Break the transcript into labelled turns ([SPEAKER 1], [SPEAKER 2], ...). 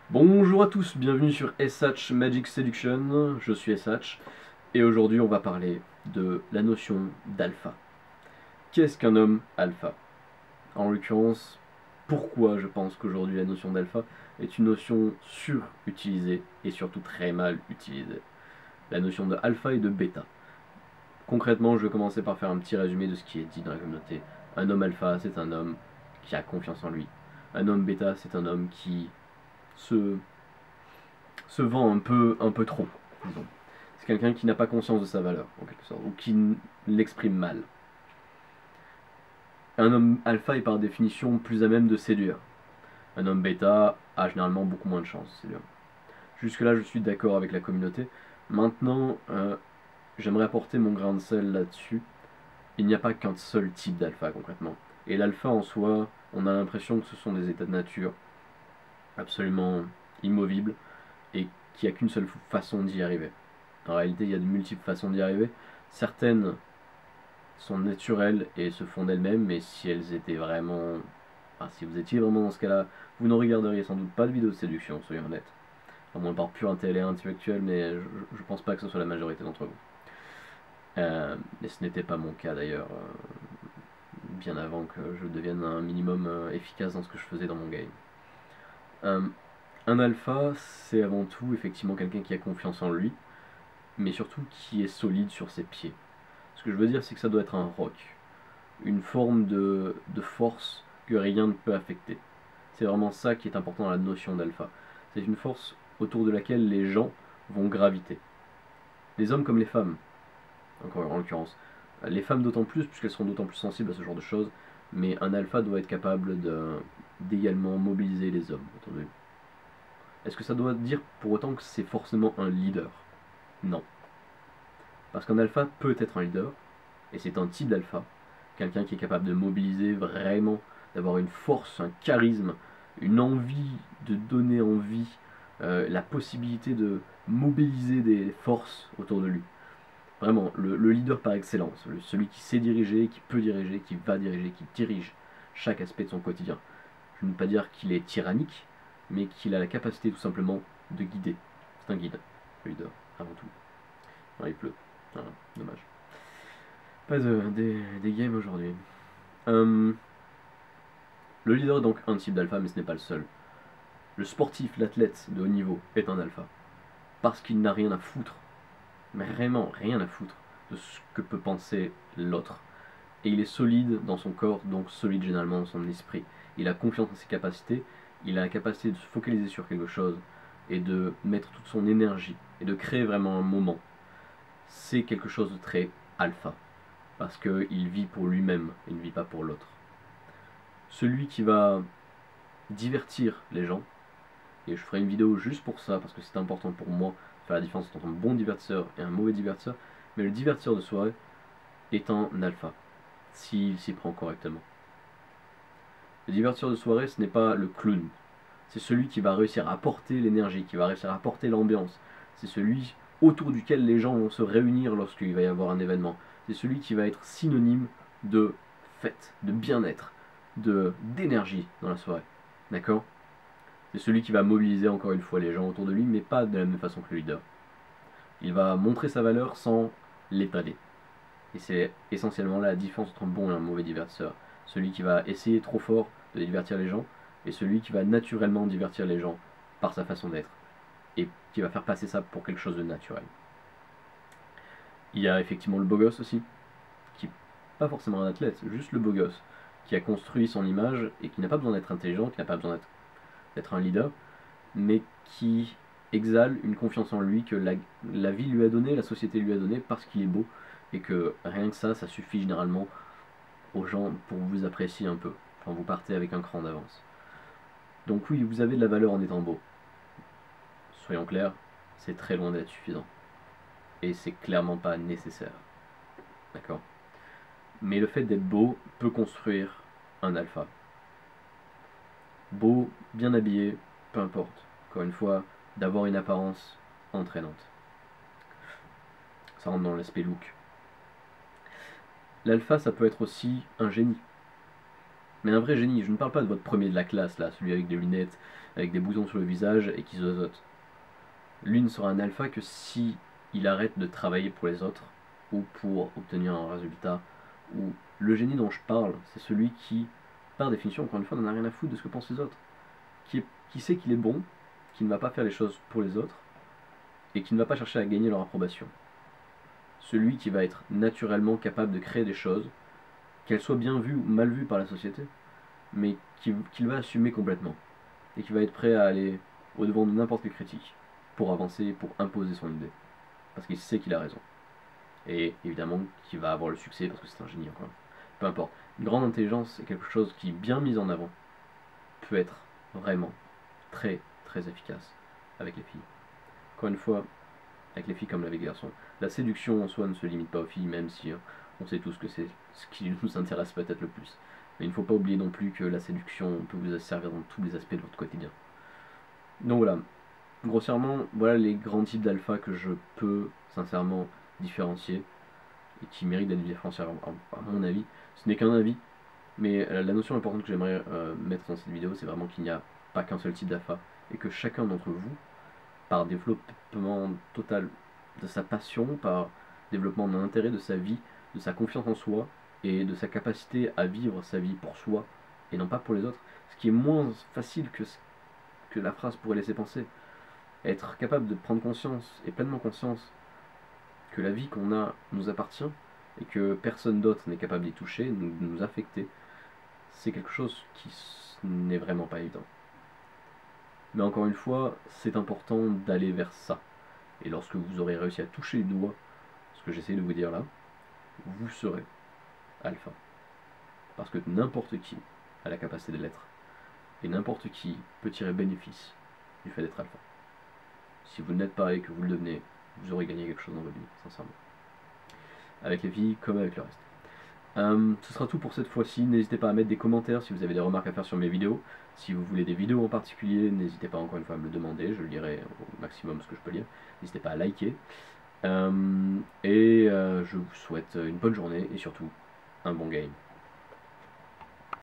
[SPEAKER 1] Bonjour à tous, bienvenue sur SH Magic Seduction, je suis SH, et aujourd'hui on va parler de la notion d'alpha. Qu'est-ce qu'un homme alpha? En l'occurrence, pourquoi je pense qu'aujourd'hui la notion d'alpha est une notion surutilisée et surtout très mal utilisée. La notion de alpha et de bêta. Concrètement, je vais commencer par faire un petit résumé de ce qui est dit dans la communauté. Un homme alpha, c'est un homme qui a confiance en lui. Un homme bêta, c'est un homme qui se se vend un peu trop, disons. C'est quelqu'un qui n'a pas conscience de sa valeur, en quelque sorte, ou qui l'exprime mal. Un homme alpha est par définition plus à même de séduire. Un homme bêta a généralement beaucoup moins de chances de séduire. Jusque-là, je suis d'accord avec la communauté. Maintenant, j'aimerais apporter mon grain de sel là-dessus. Il n'y a pas qu'un seul type d'alpha, concrètement. Et l'alpha en soi, on a l'impression que ce sont des états de nature absolument immovibles et qu'il n'y a qu'une seule façon d'y arriver. En réalité, il y a de multiples façons d'y arriver. Certaines sont naturelles et se font d'elles-mêmes, mais si elles étaient vraiment... Enfin, si vous étiez vraiment dans ce cas-là, vous ne regarderiez sans doute pas de vidéos de séduction, soyons honnêtes. À moins par pur intérêt intellectuel, mais je pense pas que ce soit la majorité d'entre vous. Et ce n'était pas mon cas d'ailleurs, bien avant que je devienne un minimum efficace dans ce que je faisais dans mon game. Euh, un alpha, c'est avant tout effectivement quelqu'un qui a confiance en lui, mais surtout qui est solide sur ses pieds. Ce que je veux dire, c'est que ça doit être un roc, une forme de force que rien ne peut affecter. C'est vraiment ça qui est important dans la notion d'alpha. C'est une force autour de laquelle les gens vont graviter. Les hommes comme les femmes, encore en l'occurrence. Les femmes d'autant plus, puisqu'elles seront d'autant plus sensibles à ce genre de choses, mais un alpha doit être capable d'également mobiliser les hommes autour de lui. Est-ce que ça doit dire pour autant que c'est forcément un leader? Non. Parce qu'un alpha peut être un leader, et c'est un type d'alpha, quelqu'un qui est capable de mobiliser vraiment, d'avoir une force, un charisme, une envie de donner envie, la possibilité de mobiliser des forces autour de lui. Vraiment, le leader par excellence, celui qui sait diriger, qui peut diriger, qui va diriger, qui dirige chaque aspect de son quotidien. Je ne veux pas dire qu'il est tyrannique, mais qu'il a la capacité tout simplement de guider. C'est un guide, le leader, avant tout. Ah, il pleut, voilà, dommage. Pas des games aujourd'hui. Euh, le leader est donc un type d'alpha, mais ce n'est pas le seul. Le sportif, l'athlète de haut niveau est un alpha. Parce qu'il n'a rien à foutre, mais vraiment rien à foutre, de ce que peut penser l'autre. Et il est solide dans son corps, donc solide généralement dans son esprit. Il a confiance en ses capacités, il a la capacité de se focaliser sur quelque chose et de mettre toute son énergie et de créer vraiment un moment. C'est quelque chose de très alpha, parce qu'il vit pour lui-même, il ne vit pas pour l'autre. Celui qui va divertir les gens, et je ferai une vidéo juste pour ça, parce que c'est important pour moi de faire la différence entre un bon divertisseur et un mauvais divertisseur, mais le divertisseur de soirée est un alpha, s'il s'y prend correctement. Le divertisseur de soirée, ce n'est pas le clown, c'est celui qui va réussir à apporter l'énergie, qui va réussir à apporter l'ambiance, c'est celui autour duquel les gens vont se réunir lorsqu'il va y avoir un événement, c'est celui qui va être synonyme de fête, de bien-être, d'énergie dans la soirée. D'accord? C'est celui qui va mobiliser encore une fois les gens autour de lui, mais pas de la même façon que le leader. Il va montrer sa valeur sans l'étaler. Et c'est essentiellement là la différence entre un bon et un mauvais divertisseur. Celui qui va essayer trop fort de divertir les gens, et celui qui va naturellement divertir les gens par sa façon d'être. Et qui va faire passer ça pour quelque chose de naturel. Il y a effectivement le beau gosse aussi, qui n'est pas forcément un athlète, juste le beau gosse, qui a construit son image et qui n'a pas besoin d'être intelligent, qui n'a pas besoin d'être un leader, mais qui exhale une confiance en lui que la vie lui a donnée, la société lui a donnée parce qu'il est beau, et que rien que ça suffit généralement aux gens pour vous apprécier un peu, quand vous partez avec un cran d'avance. Donc oui, vous avez de la valeur en étant beau. Soyons clairs, c'est très loin d'être suffisant. Et c'est clairement pas nécessaire. D'accord? Mais le fait d'être beau peut construire un alpha. Beau, bien habillé, peu importe. Encore une fois, d'avoir une apparence entraînante. Ça rentre dans l'aspect look. L'alpha, ça peut être aussi un génie. Mais un vrai génie, je ne parle pas de votre premier de la classe, là, celui avec des lunettes, avec des boutons sur le visage et qui zozote. Lui ne sera un alpha que si il arrête de travailler pour les autres ou pour obtenir un résultat. Ou le génie dont je parle, c'est celui qui, par définition, encore une fois, n'en a rien à foutre de ce que pensent les autres. Qui sait qu'il est bon, qui ne va pas faire les choses pour les autres et qui ne va pas chercher à gagner leur approbation. Celui qui va être naturellement capable de créer des choses, qu'elles soient bien vues ou mal vues par la société, mais qu'il va assumer complètement et qui va être prêt à aller au-devant de n'importe quelle critique pour avancer, pour imposer son idée. Parce qu'il sait qu'il a raison. Et évidemment qu'il va avoir le succès parce que c'est un génie encore. Peu importe. Une grande intelligence est quelque chose qui, bien mis en avant, peut être vraiment très très efficace avec les filles. Encore une fois, avec les filles comme avec les garçons. La séduction en soi ne se limite pas aux filles, même si on sait tous que c'est ce qui nous intéresse peut-être le plus. Mais il ne faut pas oublier non plus que la séduction peut vous servir dans tous les aspects de votre quotidien. Donc voilà, grossièrement, voilà les grands types d'alpha que je peux sincèrement différencier et qui méritent d'être différenciés à mon avis. Ce n'est qu'un avis, mais la notion importante que j'aimerais mettre dans cette vidéo, c'est vraiment qu'il n'y a pas qu'un seul type d'alpha et que chacun d'entre vous, par développement total de sa passion, par développement d'un intérêt de sa vie, de sa confiance en soi et de sa capacité à vivre sa vie pour soi et non pas pour les autres, ce qui est moins facile que la phrase pourrait laisser penser. Être capable de prendre conscience et pleinement conscience que la vie qu'on a nous appartient et que personne d'autre n'est capable d'y toucher, de nous affecter, c'est quelque chose qui n'est vraiment pas évident. Mais encore une fois, c'est important d'aller vers ça. Et lorsque vous aurez réussi à toucher du doigt ce que j'essaie de vous dire là, vous serez alpha. Parce que n'importe qui a la capacité de l'être. Et n'importe qui peut tirer bénéfice du fait d'être alpha. Si vous ne l'êtes pas et que vous le devenez, vous aurez gagné quelque chose dans votre vie, sincèrement. Avec les filles comme avec le reste. Ce sera tout pour cette fois-ci. N'hésitez pas à mettre des commentaires si vous avez des remarques à faire sur mes vidéos. Si vous voulez des vidéos en particulier, n'hésitez pas encore une fois à me le demander. Je lirai au maximum ce que je peux lire. N'hésitez pas à liker. Je vous souhaite une bonne journée et surtout un bon game.